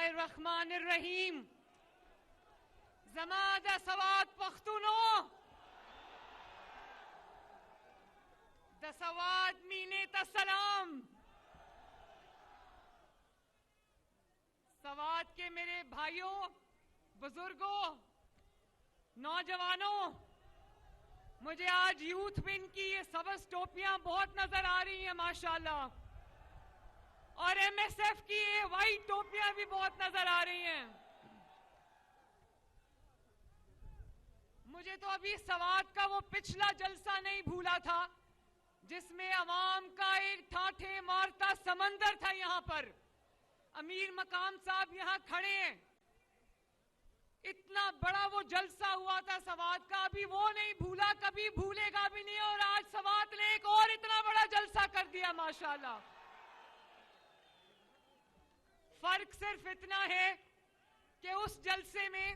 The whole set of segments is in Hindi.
बिस्मिल्लाहिर्रहमानिर्रहीम। ज़मादा सवात पख्तूनो दसवाद मीने तसलाम। सवाद के मेरे भाइयों, बुजुर्गों, नौजवानों, मुझे आज यूथ विन की ये सबस टोपियां बहुत नजर आ रही हैं माशाल्लाह, और एमएसएफ की ये वाइट टोपियां भी बहुत नजर आ रही हैं। मुझे तो अभी सवाद का वो पिछला जलसा नहीं भूला था जिसमें अवाम का एक ठाठे मारता समंदर था। यहां पर अमीर मकाम साहब यहां खड़े हैं, इतना बड़ा वो जलसा हुआ था सवाद का, अभी वो नहीं भूला, कभी भूलेगा भी नहीं। और आज सवाद ने एक और इतना बड़ा जलसा कर दिया माशाल्लाह। फर्क सिर्फ इतना है कि उस जलसे में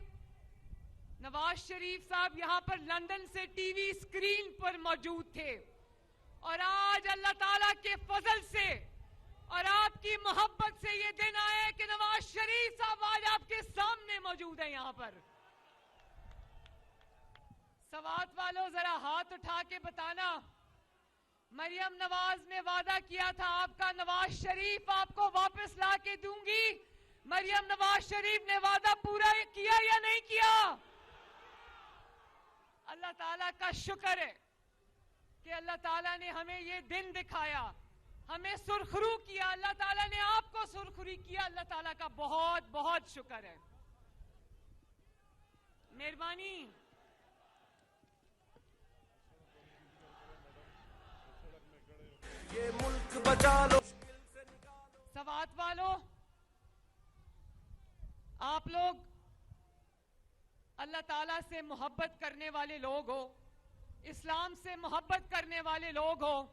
नवाज शरीफ साहब यहां पर लंदन से टीवी स्क्रीन पर मौजूद थे, और आज अल्लाह ताला के फजल से और आपकी मोहब्बत से ये दिन आया कि नवाज शरीफ साहब आज आपके सामने मौजूद है यहां पर। सवात वालों, जरा हाथ उठा के बताना, मरियम नवाज ने वादा किया था आपका नवाज शरीफ आपको वापस ला के दूंगी। मरियम नवाज शरीफ ने वादा पूरा किया या नहीं किया? अल्लाह ताला का शुक्र है कि अल्लाह ताला ने हमें ये दिन दिखाया, हमें सुरखरू किया, अल्लाह ताला ने आपको सुरखरी किया। अल्लाह ताला का बहुत बहुत शुक्र है, मेहरबानी। ये मुल्क बचा लो। सवात वालों, आप लोग अल्लाह ताला से मोहब्बत करने वाले लोग हो, इस्लाम से मोहब्बत करने वाले लोग हो।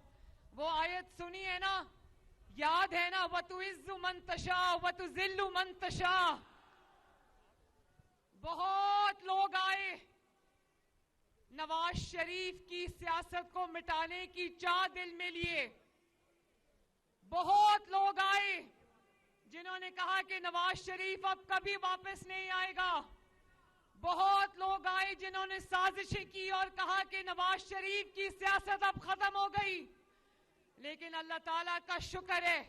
वो आयत सुनी है ना, याद है ना, वतुइज़्ज़ु मन तशा वतुज़िल्लु मन तशा। बहुत लोग आए नवाज शरीफ की सियासत को मिटाने की चाह दिल में लिए। बहुत लोग आए जिन्होंने कहा कि नवाज शरीफ अब कभी वापस नहीं आएगा। बहुत लोग आए जिन्होंने साजिशें की और कहा कि नवाज शरीफ की सियासत अब खत्म हो गई। लेकिन अल्लाह ताला का शुक्र है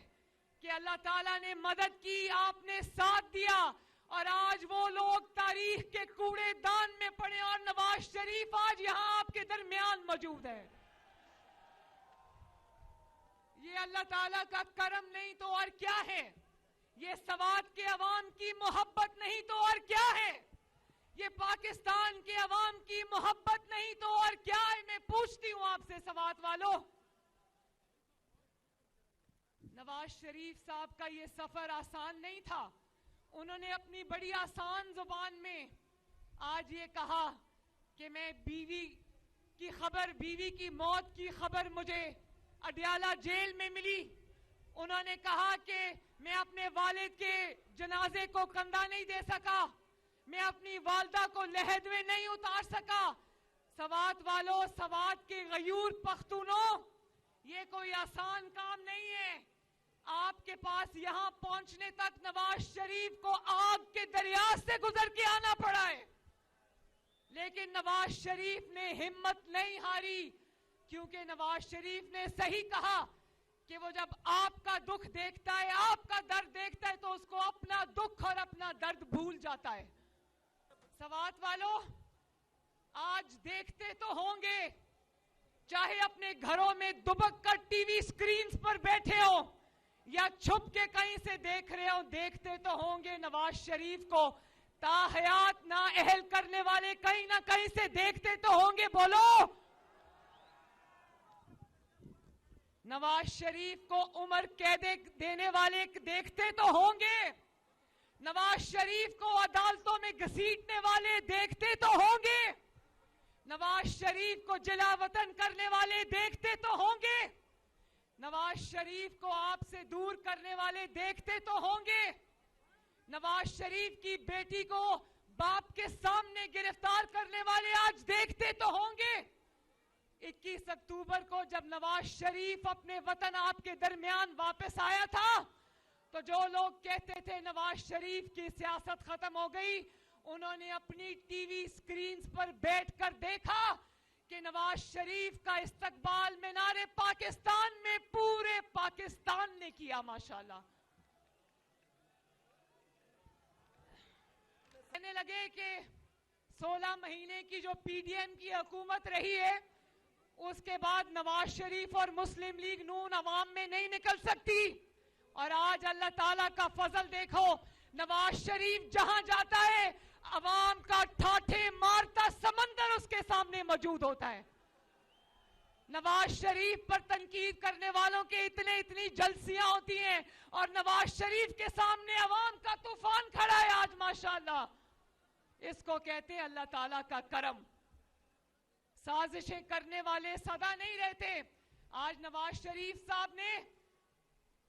कि अल्लाह ताला ने मदद की, आपने साथ दिया, और आज वो लोग तारीख के कूड़ेदान में पड़े और नवाज शरीफ आज यहां आपके दरमियान मौजूद है। ये अल्लाह ताला का करम नहीं तो और क्या है? ये सवाद के अवाम की मोहब्बत नहीं तो और क्या है? ये पाकिस्तान के अवाम की मोहब्बत नहीं तो और क्या है? मैं पूछती हूं आपसे सवाद वालों, नवाज शरीफ साहब का ये सफर आसान नहीं था। उन्होंने अपनी बड़ी आसान जुबान में आज ये कहा कि मैं बीवी की मौत की खबर मुझे अडयाला जेल में मिली। उन्होंने कहा कि मैं अपने वालिद के जनाजे को कंधा नहीं दे सका, मैं अपनी वालदा को लहद में नहीं उतार सका। सवात वालों, सवात के गयूर पख्तूनों, ये कोई आसान काम नहीं है। आपके पास यहां पहुंचने तक नवाज शरीफ को आग के दरिया से गुजर के आना पड़ा है, लेकिन नवाज शरीफ ने हिम्मत नहीं हारी, क्योंकि नवाज शरीफ ने सही कहा कि वो जब आपका दुख देखता है, आपका दर्द देखता है, तो उसको अपना दुख और अपना दर्द भूल जाता है। सवात वालों, आज देखते तो होंगे, चाहे अपने घरों में दुबक कर टीवी स्क्रीन पर बैठे हो या छुप के कहीं से देख रहे हो, देखते तो होंगे नवाज शरीफ को ताहयात ना अहल करने वाले कहीं ना कहीं से देखते तो होंगे। बोलो, नवाज शरीफ को उम्र कैद देने वाले देखते तो होंगे, नवाज शरीफ को अदालतों में घसीटने वाले देखते तो होंगे, नवाज शरीफ को जिला वतन करने वाले देखते तो होंगे, नवाज शरीफ को आपसे दूर करने वाले देखते तो होंगे, नवाज शरीफ की बेटी को बाप के सामने गिरफ्तार करने वाले आज देखते तो होंगे। 21 अक्टूबर को जब नवाज शरीफ अपने वतन आपके दरमियान वापस आया था, तो जो लोग कहते थे नवाज शरीफ की सियासत खत्म हो गई, उन्होंने अपनी टीवी स्क्रीन्स पर बैठकर देखा कि नवाज शरीफ का इस्तकबाल मीनारे पाकिस्तान में पूरे पाकिस्तान ने किया माशाल्लाह। कहने लगे कि 16 महीने की जो पीडीएम की हुकूमत रही है, उसके बाद नवाज शरीफ और मुस्लिम लीग नून अवाम में नहीं निकल सकती। और आज अल्लाह ताला का फजल देखो, नवाज शरीफ जहां जाता है अवाम का ठाठे मारता समंदर उसके सामने मौजूद होता है। नवाज शरीफ पर तनकीद करने वालों के इतनी जलसियां होती हैं और नवाज शरीफ के सामने अवाम का तूफान खड़ा है आज माशाल्लाह। इसको कहते हैं अल्लाह ताला का करम। साजिशें करने वाले सदा नहीं रहते। आज नवाज शरीफ साहब ने,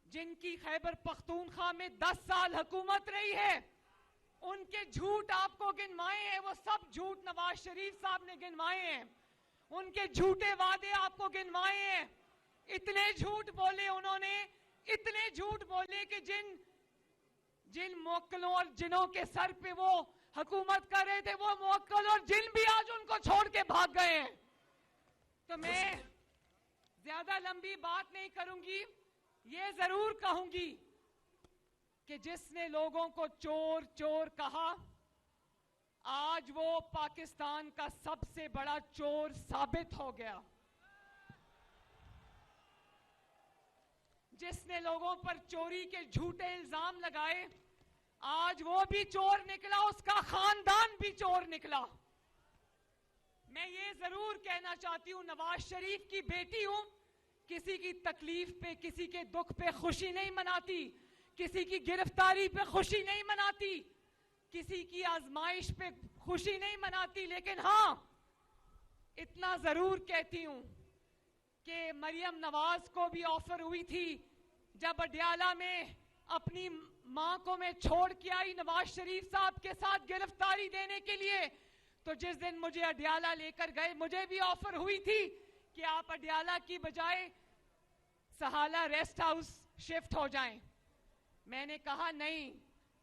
जिनकी खैबर पख्तूनख्वा में 10 साल हुकूमत रही है, उनके झूठ आपको गिनवाए हैं, वो सब झूठ नवाज शरीफ साहब ने गिनवाए हैं। उनके झूठे वादे आपको गिनवाए हैं। इतने झूठ बोले उन्होंने, इतने झूठ बोले कि जिन मुवक्किलों और जिनों के सर पे वो हुकूमत कर रहे थे, वो मुवक्किल और जिन भी आज उनको छोड़ के भाग गए हैं। तो मैं ज्यादा लंबी बात नहीं करूंगी, ये जरूर कहूंगी कि जिसने लोगों को चोर चोर कहा, आज वो पाकिस्तान का सबसे बड़ा चोर साबित हो गया। जिसने लोगों पर चोरी के झूठे इल्जाम लगाए, आज वो भी चोर निकला, उसका खानदान भी चोर निकला। मैं ये जरूर कहना चाहती हूं, नवाज शरीफ की बेटी हूं, किसी की तकलीफ पे, किसी के दुख पे खुशी नहीं मनाती, किसी की गिरफ्तारी पे खुशी नहीं मनाती, किसी की आजमाइश पे खुशी नहीं मनाती। लेकिन हाँ, इतना जरूर कहती हूं कि मरियम नवाज को भी ऑफर हुई थी, जब अडयाला में अपनी मां को मैं छोड़ के आई नवाज शरीफ साहब के साथ गिरफ्तारी देने के लिए, तो जिस दिन मुझे अडयाला लेकर गए, मुझे भी ऑफर हुई थी कि आप अडयाला की बजाय सहाला रेस्ट हाउस शिफ्ट हो जाएं। मैंने कहा नहीं,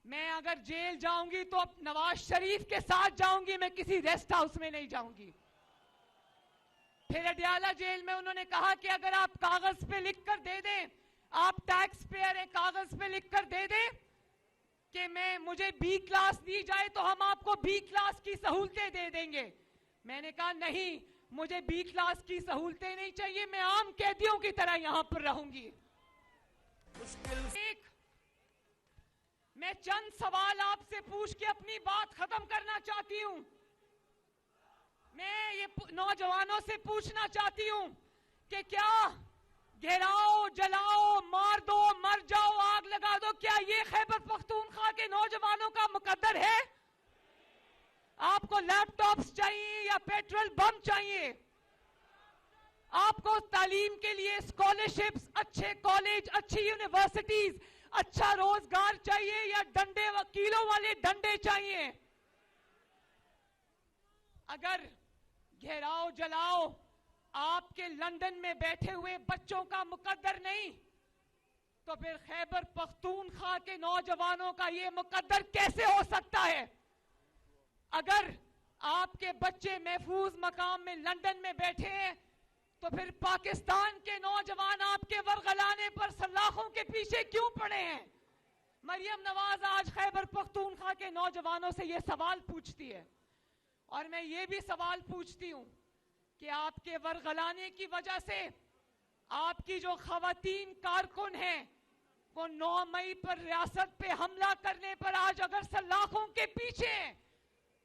मैं अगर जेल जाऊंगी तो अब नवाज शरीफ के साथ जाऊंगी, मैं किसी रेस्ट हाउस में नहीं जाऊंगी। फिर अडयाला जेल में उन्होंने कहा कि अगर आप कागज पे लिख कर दे दें, आप टैक्स पेयर है, कागज पे लिख कर दे दें कि मुझे बी क्लास दी जाए तो हम आपको बी क्लास की सहूलतें दे देंगे। मैंने कहा नहीं, मुझे बी क्लास की सहूलतें नहीं चाहिए, मैं आम कैदियों की तरह यहां पर रहूंगी। मैं चंद सवाल आपसे पूछ के अपनी बात खत्म करना चाहती हूं। मैं ये नौजवानों से पूछना चाहती हूं कि क्या घेराओ, जलाओ, मार दो, मर जाओ, आग लगा दो, क्या ये खैबर पख्तूनख्वा के नौजवानों का मुकद्दर है? आपको लैपटॉप्स चाहिए या पेट्रोल बम चाहिए? आपको तालीम के लिए स्कॉलरशिप्स, अच्छे कॉलेज, अच्छी यूनिवर्सिटीज, अच्छा रोजगार चाहिए या डंडे, वकीलों वाले डंडे चाहिए? अगर घेराओ जलाओ आपके लंदन में बैठे हुए बच्चों का मुकद्दर नहीं, तो फिर खैबर पख्तूनख्वा के नौजवानों का यह मुकद्दर कैसे हो सकता है? अगर आपके बच्चे महफूज मकाम में लंदन में बैठे हैं, तो फिर पाकिस्तान के नौजवान आपके वरगलाने पर सलाखों के पीछे क्यों पड़े हैं? मरियम नवाज आज खैबर पख्तूनख्वा के नौजवानों से यह सवाल पूछती है, और मैं ये भी सवाल पूछती हूं कि आपके वरगलाने की वजह से आपकी जो खवातीन कारकुन हैं, वो 9 मई पर रियासत पे हमला करने पर आज अगर सलाखों के पीछे हैं,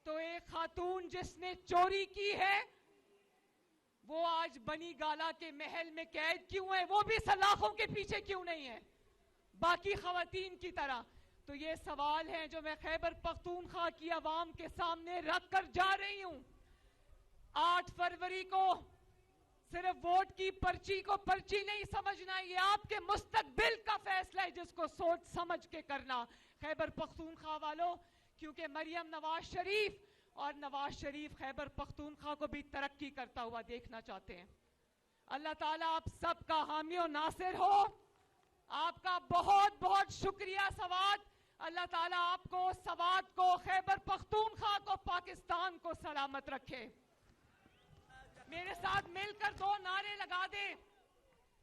तो एक खातून जिसने चोरी की है वो आज बनी गाला के महल में कैद क्यों है? वो भी सलाखों के पीछे क्यों नहीं है बाकी खवातीन की तरह? तो ये सवाल हैं जो मैं खैबर पख्तूनख्वा की आवाम के सामने रख कर जा रही हूं। 8 फरवरी को सिर्फ वोट की पर्ची को पर्ची नहीं समझना, ये आपके मुस्तकबिल का फैसला है जिसको सोच समझ के करना खैबर पख्तूनख्वा वालों, क्योंकि मरियम नवाज शरीफ और नवाज शरीफ खैबर पख्तूनख्वा को भी तरक्की करता हुआ देखना चाहते हैं। अल्लाह ताला आप सबका हामी और नासिर हो। आपका बहुत बहुत शुक्रिया सवाद। अल्लाह ताला आपको, सवाद को, खैबर पख्तूनख्वा को, पाकिस्तान को सलामत रखे। मेरे साथ मिलकर दो नारे लगा दें,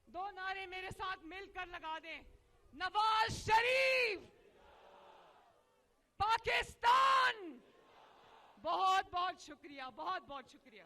दो नारे मेरे साथ मिलकर लगा दें। नवाज शरीफ, पाकिस्तान। बहुत बहुत शुक्रिया, बहुत बहुत शुक्रिया।